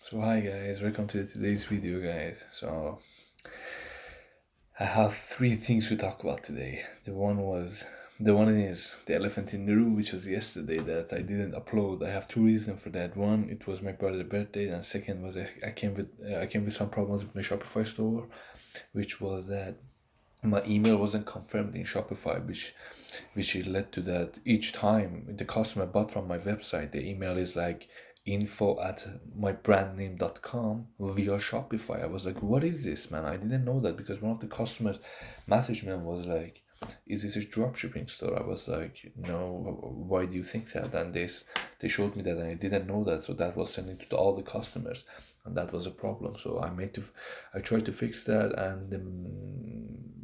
So hi guys, welcome to today's video guys. So I have three things to talk about today. The one is the elephant in the room, which was yesterday that I didn't upload. I have two reasons for that. One, it was my brother's birthday, and second was I came with some problems with my Shopify store, which was that my email wasn't confirmed in Shopify, which it led to that each time the customer bought from my website, the email is like info@mybrandname.com via Shopify. I was like, what is this, man? I didn't know that because one of the customers messaged me and was like, is this a dropshipping store? I was like, no, why do you think that? And they showed me that and I didn't know that, so that was sending to all the customers, and that was a problem. So I tried to fix that, and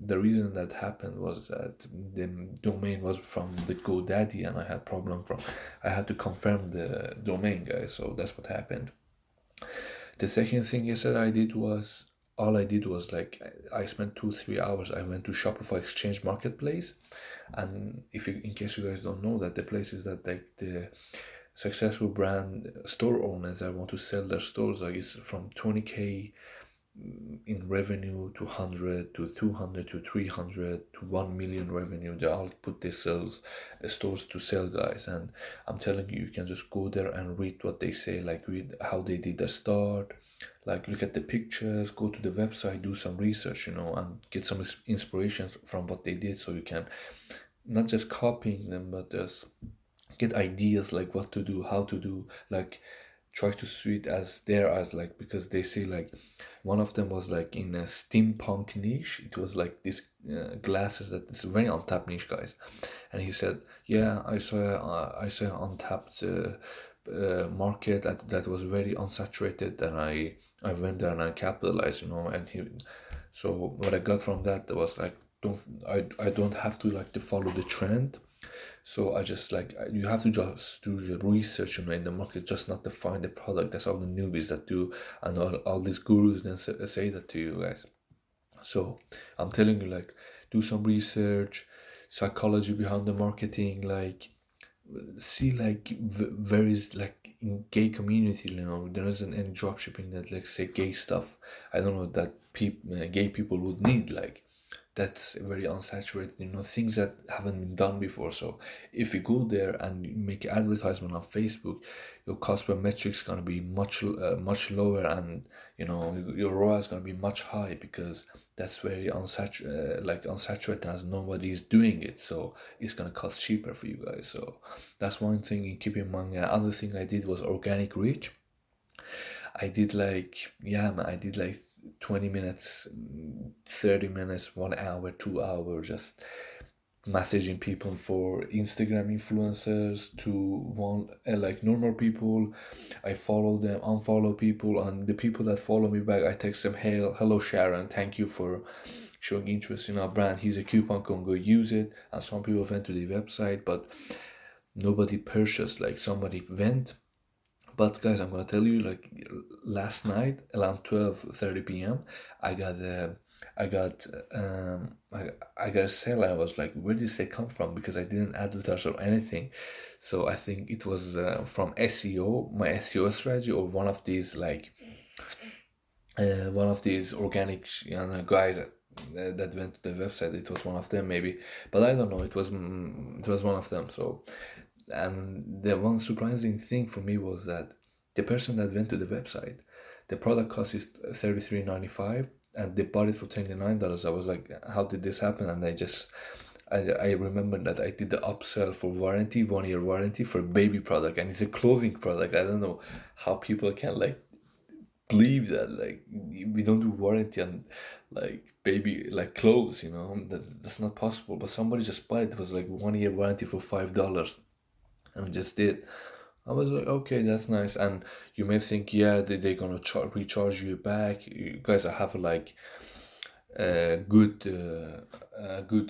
the reason that happened was that the domain was from the GoDaddy, and I had to confirm the domain, guys. So that's what happened. The second thing yesterday all I did was like I spent 2-3 hours. I went to Shopify Exchange Marketplace, and if you, in case you guys don't know that, the places that like the successful brand store owners that want to sell their stores, like it's from 20K in revenue to 100 to 200 to 300 to 1 million revenue. They all put their stores to sell, guys. And I'm telling you, you can just go there and read what they say, like read how they did the start, like look at the pictures, go to the website, do some research, and get some inspiration from what they did, so you can not just copying them but just get ideas like what to do, how to do, like try to suit as their eyes, like because they say like one of them was like in a steampunk niche. It was like this glasses that it's a very untapped niche, guys. And he said, yeah, I saw untapped market that was very unsaturated, and I went there and I capitalized, and so what I got from that was like, I don't have to like to follow the trend. So I just like, you have to just do your research, in the market, just not to find the product. That's all the newbies that do, and all these gurus then say that to you guys. So I'm telling you, like, do some research, psychology behind the marketing, like see like various like in gay community, there isn't any dropshipping that like say gay stuff. I don't know that gay people would need, like that's very unsaturated, things that haven't been done before. So if you go there and you make advertisement on Facebook, your cost per metric is going to be much lower, and your ROAS is going to be much high, because that's very unsaturated, as nobody is doing it, so it's going to cost cheaper for you guys. So that's one thing you keep in mind. Other thing I did was organic reach. I did like, yeah, man, I did like 20 minutes, 30 minutes, 1 hour, 2 hours, just messaging people, for Instagram influencers to one like normal people. I follow them, unfollow people, and the people that follow me back, I text them, hey, hello Sharon, thank you for showing interest in our brand. Here's a coupon code, go use it. And some people went to the website, but nobody purchased. Like somebody went, but guys, I'm gonna tell you, like last night around 12:30 p.m., I got a, I got I got a sale. I was like, where did this sale come from? Because I didn't advertise or anything. So I think it was from SEO, my SEO strategy, or one of these organic guys that went to the website. It was one of them maybe, but I don't know. It was one of them. So, and the one surprising thing for me was that the person that went to the website, the product cost is $33.95, and they bought it for $29. I was like, how did this happen? And I remember that I did the upsell for warranty, 1 year warranty for a baby product, and it's a clothing product. I don't know how people can like believe that, like we don't do warranty on like baby like clothes, that's not possible. But somebody just bought it. It was like 1 year warranty for $5, and just did. I was like, okay, that's nice. And you may think, yeah, they're gonna recharge you back. You guys have like a good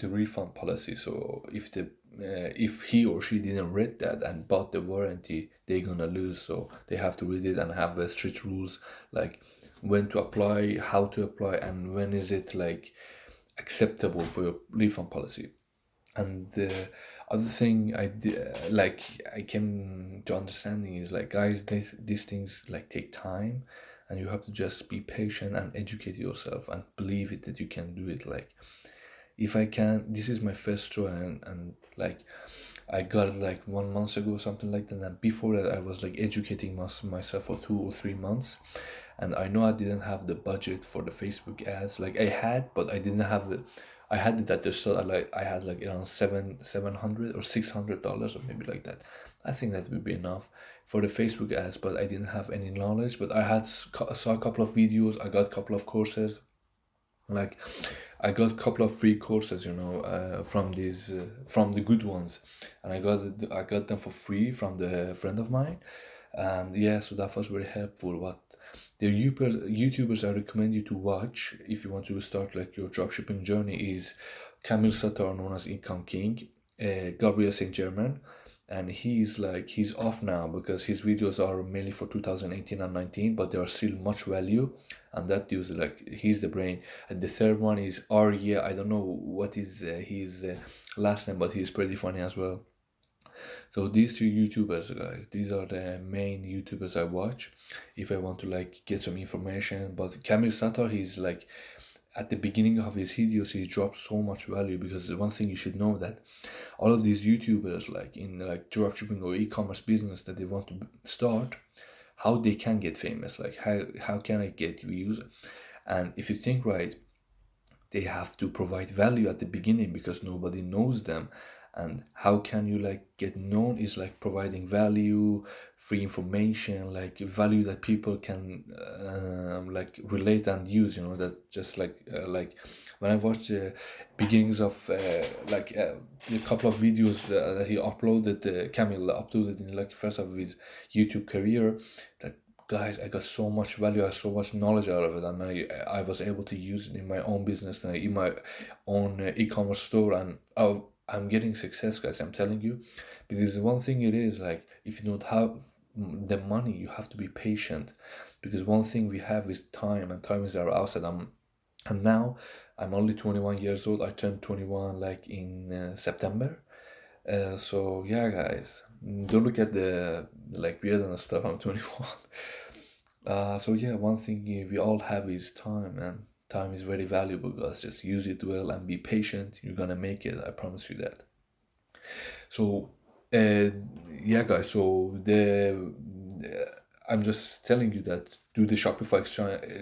refund policy. So if he or she didn't read that and bought the warranty, they're gonna lose. So they have to read it and have the strict rules, like when to apply, how to apply, and when is it like acceptable for your refund policy. And the other thing like I came to understanding is like, guys, these things like take time, and you have to just be patient and educate yourself and believe it that you can do it. Like, if I can, this is my first try, and like I got it like 1 month ago, something like that. And before that, I was like educating myself for 2 or 3 months, and I know I didn't have the budget for the Facebook ads. Like I had, but I didn't have it. I had it at the start. Like I had like around $700 or $600 or maybe like that. I think that would be enough for the Facebook ads, but I didn't have any knowledge. But I had saw a couple of videos. I got a couple of courses. Like I got a couple of free courses, from these from the good ones, and I got them for free from the friend of mine, and yeah, so that was very helpful. What the YouTubers I recommend you to watch if you want to start like your dropshipping journey is Camille Satar, known as Income King, Gabriel Saint Germain, and he's off now because his videos are mainly for 2018 and 19, but there are still much value, and that dude's like he's the brain. And the third one is Arya. I don't know what is his last name, but he's pretty funny as well. So these two YouTubers, guys, these are the main YouTubers I watch if I want to like get some information. But Kamil Satar, he's like at the beginning of his videos, he drops so much value, because one thing you should know that all of these YouTubers, like in like dropshipping or e-commerce business that they want to start, how they can get famous, like how can I get views? And if you think right, they have to provide value at the beginning because nobody knows them. And how can you like get known is like providing value, free information, like value that people can like relate and use, that just like when I watched the beginnings of a couple of videos that he uploaded, Camille uploaded in like first of his YouTube career, that guys, I got so much value, I got so much knowledge out of it, and I was able to use it in my own business and in my own e-commerce store, and I'm getting success, guys. I'm telling you, because one thing it is like, if you don't have the money, you have to be patient, because one thing we have is time, and time is our asset. And now I'm only 21 years old. I turned 21 like in September. So yeah, guys, don't look at the like beard and stuff. I'm 21. So yeah, one thing we all have is time, and time is very valuable, guys. Just use it well and be patient. You're gonna make it. I promise you that. So, uh, yeah, guys. So I'm just telling you that do the Shopify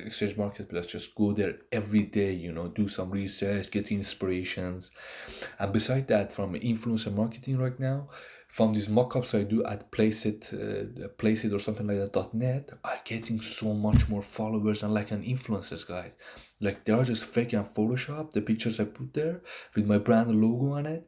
exchange marketplace. Just go there every day. Do some research, get inspirations, and beside that, from influencer marketing right now, from these mockups I do at Placeit or something like that .net, are getting so much more followers and like an influencers, guys. Like they are just fake and Photoshop the pictures I put there with my brand logo on it.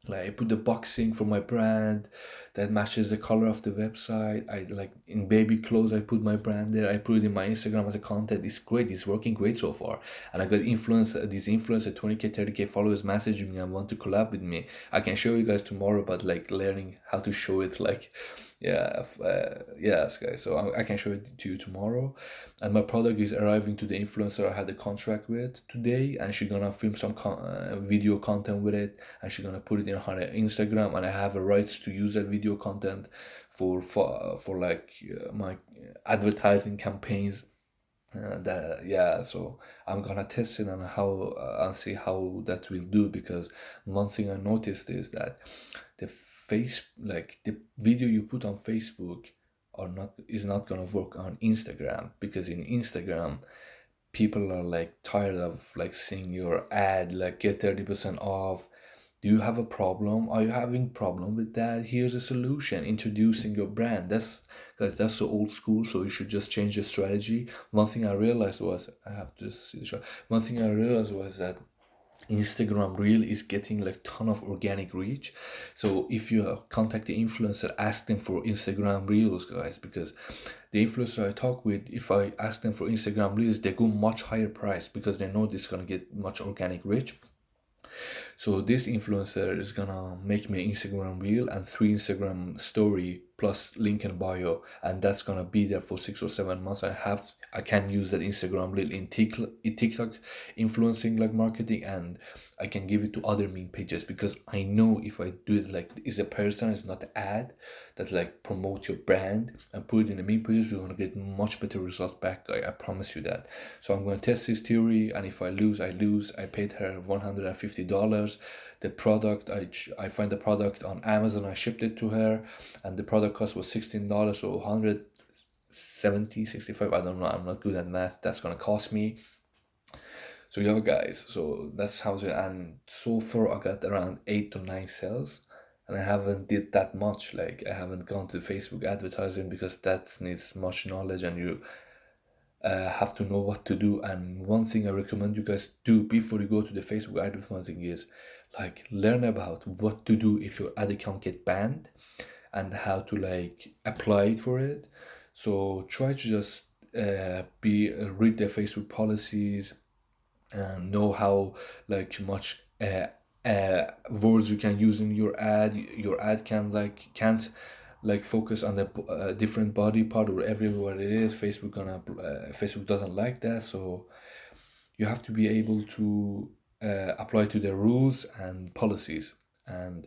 Like I put the boxing for my brand that matches the color of the website. I like in baby clothes, I put my brand there. I put it in my Instagram as a content. It's great. It's working great so far. And I got these influencer 20K 30K followers messaging me and want to collab with me. I can show you guys tomorrow, but like learning how to show it, like yeah, yes, guys. So I can show it to you tomorrow. And my product is arriving to the influencer I had a contract with today, and she's gonna film some video content with it, and she's gonna put it in her Instagram, and I have a rights to use that video content for like my advertising campaigns. That yeah, so I'm gonna test it and see how that will do, because one thing I noticed is that the video you put on Facebook is not gonna work on Instagram, because in Instagram people are like tired of like seeing your ad like get 30% off. Do you have a problem? Are you having problem with that? Here's a solution. Introducing your brand. That's so old school. So you should just change your strategy. One thing I realized was I have to see the shot. One thing I realized was that Instagram Reel is getting like ton of organic reach. So if you contact the influencer, ask them for Instagram Reels, guys, because the influencer I talk with, if I ask them for Instagram Reels, they go much higher price because they know this is gonna get much organic reach. So this influencer is gonna make me an Instagram reel and 3 Instagram story plus link in bio, and that's gonna be there for 6 or 7 months. I can use that Instagram reel in TikTok influencing like marketing, and I can give it to other meme pages, because I know if I do it like is a person, it's not an ad that like promote your brand and put it in the meme pages, you're gonna get much better results back. I promise you that. So I'm gonna test this theory, and if I lose, I lose. I paid her $150. The product, I find the product on Amazon, I shipped it to her, and the product cost was $16, so 170, 65, I don't know, I'm not good at math, that's gonna cost me. So yeah, guys, so that's how it, and so far I got around 8 to 9 sales, and I haven't did that much. Like I haven't gone to Facebook advertising, because that needs much knowledge, and you have to know what to do. And one thing I recommend you guys do before you go to the Facebook advertising is like learn about what to do if your ad account get banned, and how to like apply it for it. So try to just read the Facebook policies, and know how like much words you can use in your ad. Your ad can't like focus on the different body part or everywhere it is. Facebook doesn't like that, so you have to be able to apply to their rules and policies. And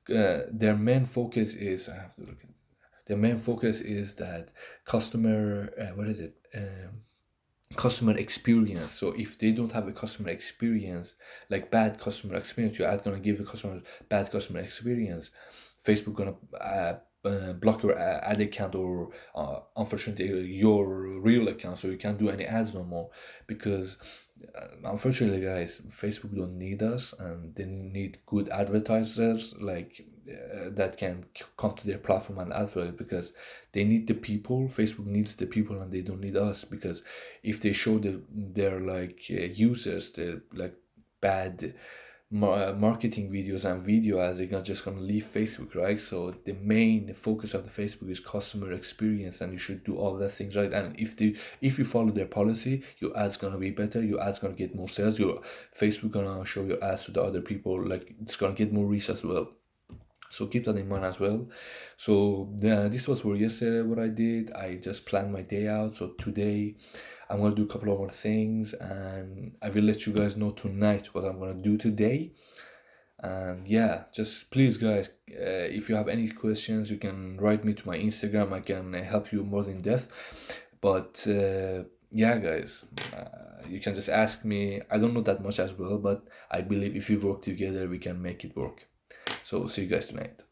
their main focus is, I have to look at, their main focus is that customer what is it customer experience. So if they don't have a customer experience, like bad customer experience, your ad gonna give a customer bad customer experience, Facebook gonna block your ad account, or unfortunately your real account, so you can't do any ads no more. Because unfortunately, guys, Facebook don't need us, and they need good advertisers like that can come to their platform and advertise, because they need the people. Facebook needs the people, and they don't need us, because if they show their like users the like bad marketing videos and video ads, they're just gonna leave Facebook, right? So the main focus of the Facebook is customer experience, and you should do all that things right. And if you follow their policy, your ads gonna be better, your ads gonna get more sales, your Facebook gonna show your ads to the other people, like it's gonna get more reach as well. So keep that in mind as well. So this was for yesterday what I did. I just planned my day out. So today I'm gonna do a couple of more things, and I will let you guys know tonight what I'm gonna do today. And yeah, just please guys, if you have any questions, you can write me to my Instagram. I can help you more in depth. But yeah, guys, you can just ask me. I don't know that much as well, but I believe if we work together, we can make it work. So see you guys tonight.